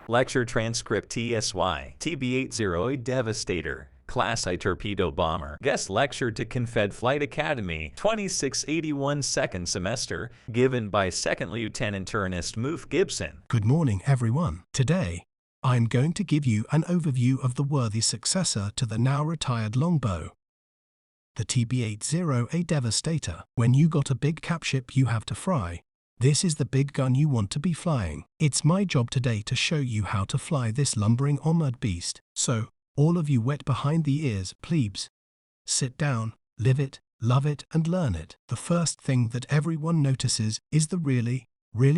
Lecture transcript TSY, TB80 Devastator, Class I Torpedo Bomber. Guest lecture to Confed Flight Academy, 2681 second semester, given by Second Lieutenant Ernest Moof Gibson. Good morning, everyone. Today, I'm going to give you an overview of the worthy successor to the now retired longbow, the TB80A Devastator. When you got a big capship you have to fry, this is the big gun you want to be flying. It's my job today to show you how to fly this lumbering armored beast. So, all of you wet behind the ears, plebes, sit down, live it, love it, and learn it. The first thing that everyone notices is the really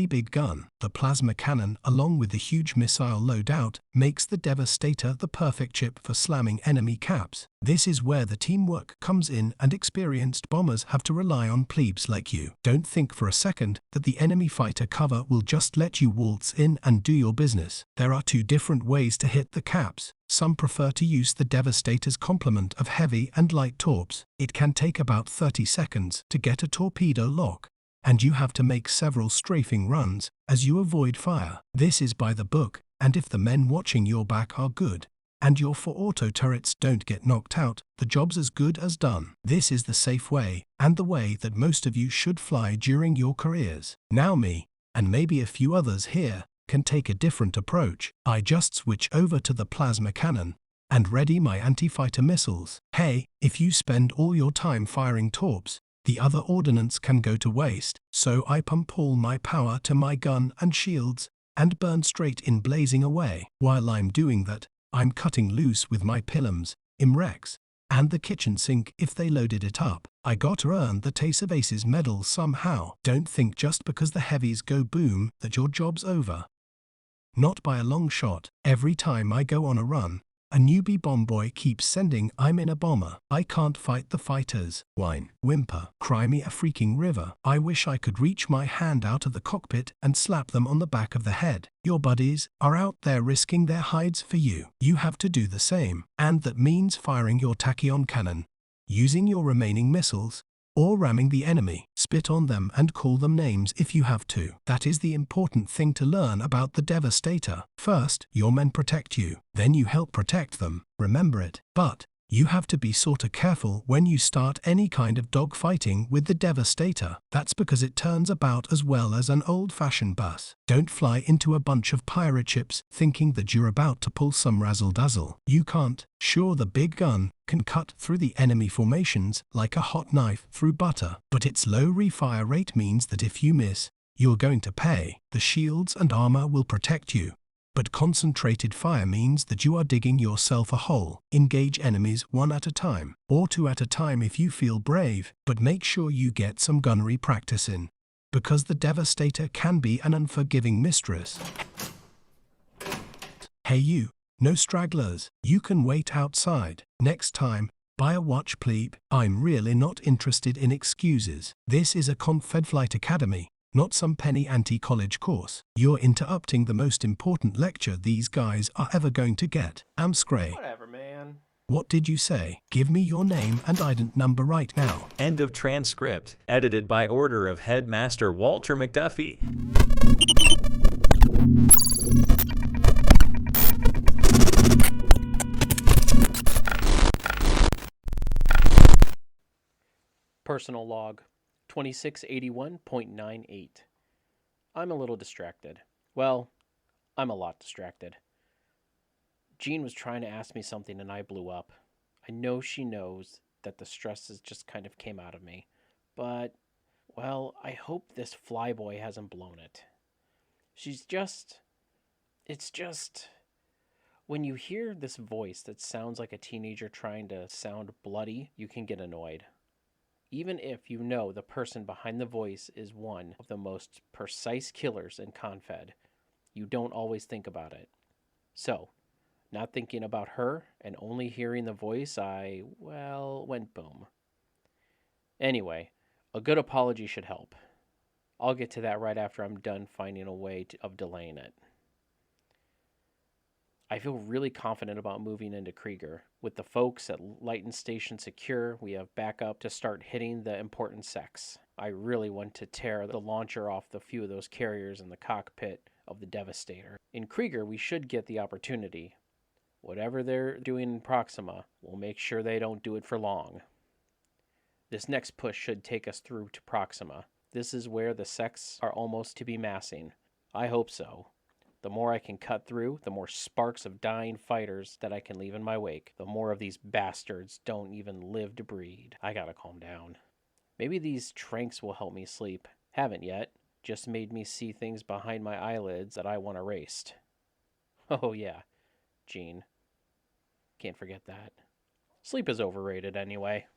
big gun. The plasma cannon, along with the huge missile loadout, makes the Devastator the perfect chip for slamming enemy caps. This is where the teamwork comes in, and experienced bombers have to rely on plebes like you. Don't think for a second that the enemy fighter cover will just let you waltz in and do your business. There are two different ways to hit the caps. Some prefer to use the Devastator's complement of heavy and light torps. It can take about 30 seconds to get a torpedo lock, and you have to make several strafing runs as you avoid fire. This is by the book, and if the men watching your back are good, and your 4 auto turrets don't get knocked out, the job's as good as done. This is the safe way, and the way that most of you should fly during your careers. Now me, and maybe a few others here, can take a different approach. I just switch over to the plasma cannon and ready my anti-fighter missiles. Hey, if you spend all your time firing torps, the other ordnance can go to waste, so I pump all my power to my gun and shields, and burn straight in blazing away. While I'm doing that, I'm cutting loose with my pilums, imrex, and the kitchen sink if they loaded it up. I gotta earn the T.C.S medal somehow. Don't think just because the heavies go boom that your job's over. Not by a long shot. Every time I go on a run, a newbie bomb boy keeps sending "I'm in a bomber. I can't fight the fighters." Whine, whimper, cry me a freaking river. I wish I could reach my hand out of the cockpit and slap them on the back of the head. Your buddies are out there risking their hides for you. You have to do the same, and that means firing your tachyon cannon, using your remaining missiles, or ramming the enemy. Spit on them and call them names if you have to. That is the important thing to learn about the Devastator. First, your men protect you, then you help protect them. Remember it. But you have to be sorta careful when you start any kind of dogfighting with the Devastator. That's because it turns about as well as an old-fashioned bus. Don't fly into a bunch of pirate ships thinking that you're about to pull some razzle-dazzle. You can't. Sure, the big gun can cut through the enemy formations like a hot knife through butter, but its low refire rate means that if you miss, you're going to pay. The shields and armor will protect you, but concentrated fire means that you are digging yourself a hole. Engage enemies one at a time, or 2 at a time if you feel brave, but make sure you get some gunnery practice in, because the Devastator can be an unforgiving mistress. Hey you, no stragglers, you can wait outside. Next time, buy a watch, plebe. I'm really not interested in excuses. This is a Confed Flight Academy, not some penny anti-college course. You're interrupting the most important lecture these guys are ever going to get. I'm Scray. Whatever, man. What did you say? Give me your name and ident number right now. End of transcript. Edited by order of Headmaster Walter McDuffie. Personal log 2681.98. I'm a little distracted. Well, I'm a lot distracted. Jean was trying to ask me something and I blew up. I know she knows that the stresses just kind of came out of me. But, well, I hope this flyboy hasn't blown it. It's just... When you hear this voice that sounds like a teenager trying to sound bloody, you can get annoyed. Even if you know the person behind the voice is one of the most precise killers in Confed, you don't always think about it. So, not thinking about her and only hearing the voice, I went boom. Anyway, a good apology should help. I'll get to that right after I'm done finding a way of delaying it. I feel really confident about moving into Krieger. With the folks at Lighton Station secure, we have backup to start hitting the important sects. I really want to tear the launcher off the few of those carriers in the cockpit of the Devastator. In Krieger, we should get the opportunity. Whatever they're doing in Proxima, we'll make sure they don't do it for long. This next push should take us through to Proxima. This is where the sects are almost to be massing. I hope so. The more I can cut through, the more sparks of dying fighters that I can leave in my wake. The more of these bastards don't even live to breed. I gotta calm down. Maybe these tranks will help me sleep. Haven't yet. Just made me see things behind my eyelids that I want erased. Oh yeah, Gene. Can't forget that. Sleep is overrated anyway.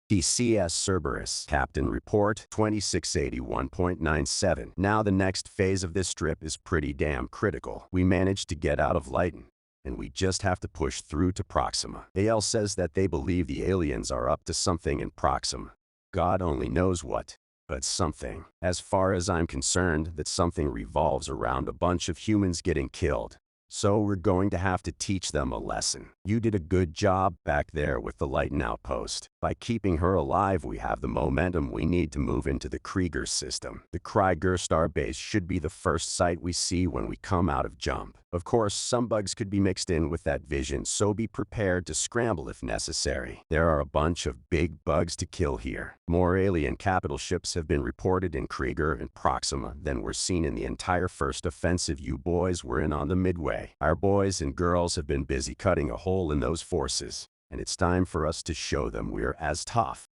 T.C.S. Cerberus, Captain Report 2681.97. Now the next phase of this strip is pretty damn critical. We managed to get out of Lighton, and we just have to push through to Proxima. AL says that they believe the aliens are up to something in Proxima. God only knows what, but something. As far as I'm concerned, that something revolves around a bunch of humans getting killed. So we're going to have to teach them a lesson. You did a good job back there with the Lighton outpost. By keeping her alive, we have the momentum we need to move into the Krieger system. The Krieger starbase should be the first sight we see when we come out of jump. Of course, some bugs could be mixed in with that vision, so be prepared to scramble if necessary. There are a bunch of big bugs to kill here. More alien capital ships have been reported in Krieger and Proxima than were seen in the entire first offensive you boys were in on the Midway. Our boys and girls have been busy cutting a hole in those forces, and it's time for us to show them we're as tough.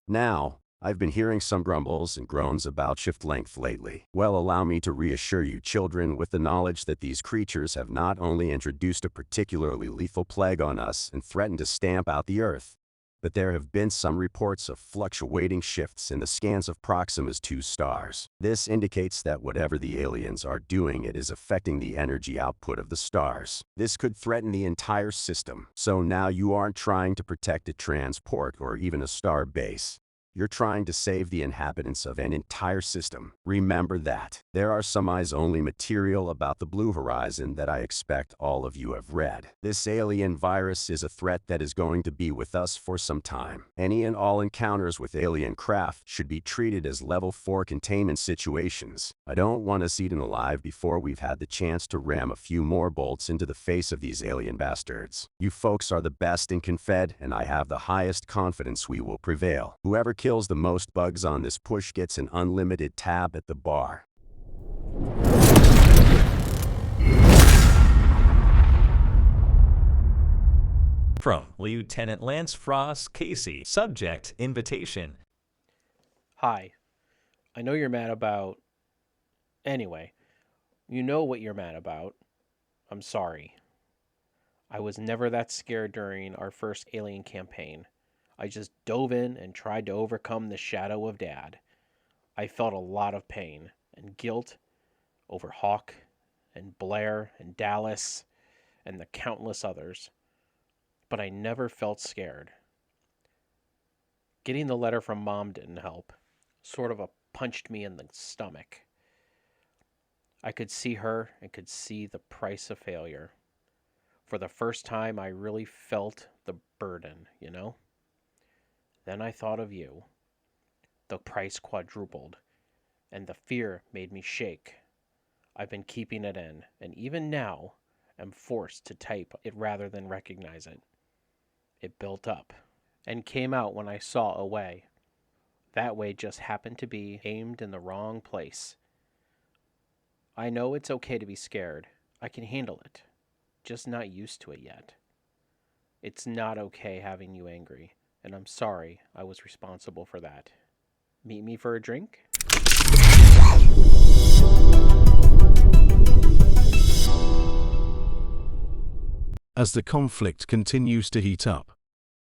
Now, I've been hearing some grumbles and groans about shift length lately. Well, allow me to reassure you children with the knowledge that these creatures have not only introduced a particularly lethal plague on us and threatened to stamp out the Earth, but there have been some reports of fluctuating shifts in the scans of Proxima's 2 stars. This indicates that whatever the aliens are doing, it is affecting the energy output of the stars. This could threaten the entire system. So now you aren't trying to protect a transport or even a star base. You're trying to save the inhabitants of an entire system. Remember that. There are some eyes-only material about the Blue Horizon that I expect all of you have read. This alien virus is a threat that is going to be with us for some time. Any and all encounters with alien craft should be treated as level 4 containment situations. I don't want us eaten alive before we've had the chance to ram a few more bolts into the face of these alien bastards. You folks are the best in Confed, and I have the highest confidence we will prevail. Whoever kills the most bugs on this push gets an unlimited tab at the bar. From Lieutenant Lance Frost Casey. Subject, invitation. Hi. I know you're mad about... Anyway, you know what you're mad about. I'm sorry. I was never that scared during our first alien campaign. I just dove in and tried to overcome the shadow of Dad. I felt a lot of pain and guilt over Hawk and Blair and Dallas and the countless others. But I never felt scared. Getting the letter from Mom didn't help. Sort of punched me in the stomach. I could see her and could see the price of failure. For the first time, I really felt the burden, you know? Then I thought of you. The price quadrupled, and the fear made me shake. I've been keeping it in, and even now, am forced to type it rather than recognize it. It built up, and came out when I saw a way. That way just happened to be aimed in the wrong place. I know it's okay to be scared. I can handle it. Just not used to it yet. It's not okay having you angry. And I'm sorry I was responsible for that. Meet me for a drink? As the conflict continues to heat up,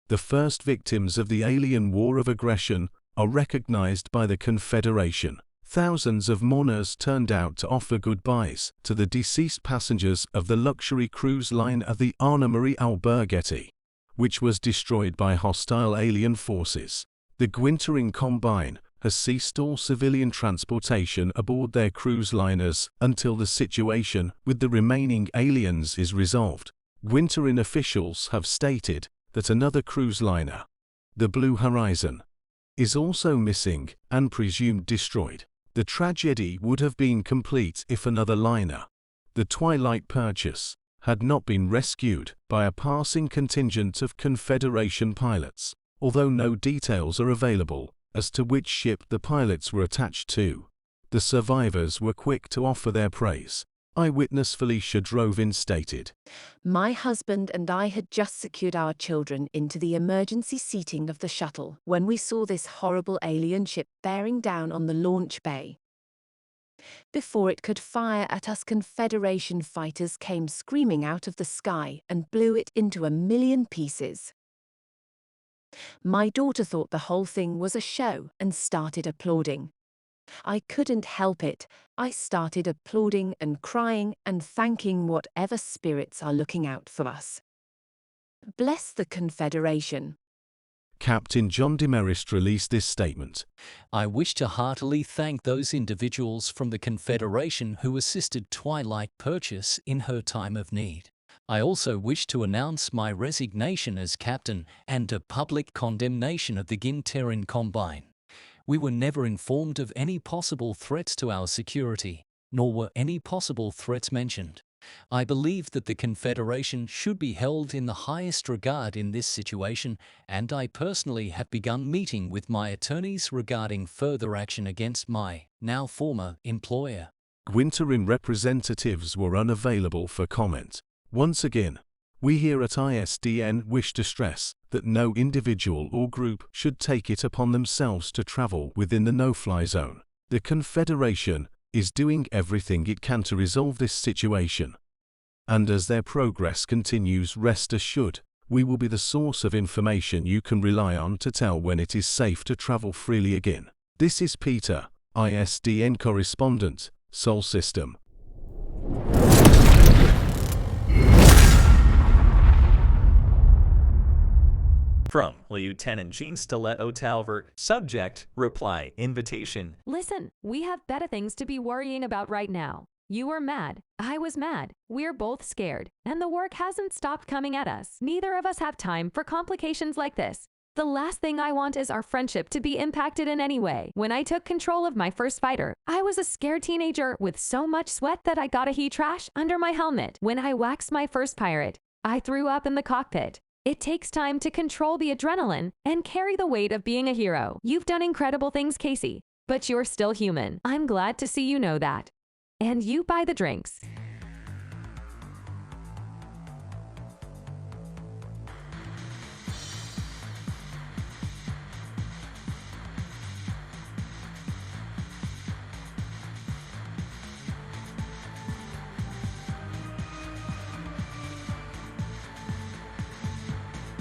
the first victims of the alien war of aggression are recognized by the Confederation. Thousands of mourners turned out to offer goodbyes to the deceased passengers of the luxury cruise liner the Anna Marie Alberghetti, which was destroyed by hostile alien forces. The Gwintering Combine has ceased all civilian transportation aboard their cruise liners until the situation with the remaining aliens is resolved. Gwintering officials have stated that another cruise liner, the Blue Horizon, is also missing and presumed destroyed. The tragedy would have been complete if another liner, the Twilight Purchase, had not been rescued by a passing contingent of Confederation pilots. Although no details are available as to which ship the pilots were attached to, the survivors were quick to offer their praise. Eyewitness Felicia Drovin stated, "My husband and I had just secured our children into the emergency seating of the shuttle when we saw this horrible alien ship bearing down on the launch bay. Before it could fire at us, Confederation fighters came screaming out of the sky and blew it into a million pieces. My daughter thought the whole thing was a show and started applauding. I couldn't help it. I started applauding and crying and thanking whatever spirits are looking out for us. Bless the Confederation." Captain John Demarest released this statement. I wish to heartily thank those individuals from the Confederation who assisted Twilight Purchase in her time of need. I also wish to announce my resignation as captain and a public condemnation of the Ginterin Combine. We were never informed of any possible threats to our security, nor were any possible threats mentioned. I believe that the Confederation should be held in the highest regard in this situation, and I personally have begun meeting with my attorneys regarding further action against my, now former, employer. Ginterin representatives were unavailable for comment. Once again, we here at ISDN wish to stress that no individual or group should take it upon themselves to travel within the no-fly zone. The Confederation is doing everything it can to resolve this situation. And as their progress continues, rest assured, we will be the source of information you can rely on to tell when it is safe to travel freely again. This is Peter, ISDN correspondent, Sol System. From Lieutenant Jean Stiletto Talbert. Subject, reply, invitation. Listen, we have better things to be worrying about right now. You were mad. I was mad. We're both scared. And the work hasn't stopped coming at us. Neither of us have time for complications like this. The last thing I want is our friendship to be impacted in any way. When I took control of my first fighter, I was a scared teenager with so much sweat that I got a heat rash under my helmet. When I waxed my first pirate, I threw up in the cockpit. It takes time to control the adrenaline and carry the weight of being a hero. You've done incredible things, Casey, but you're still human. I'm glad to see you know that. And you buy the drinks.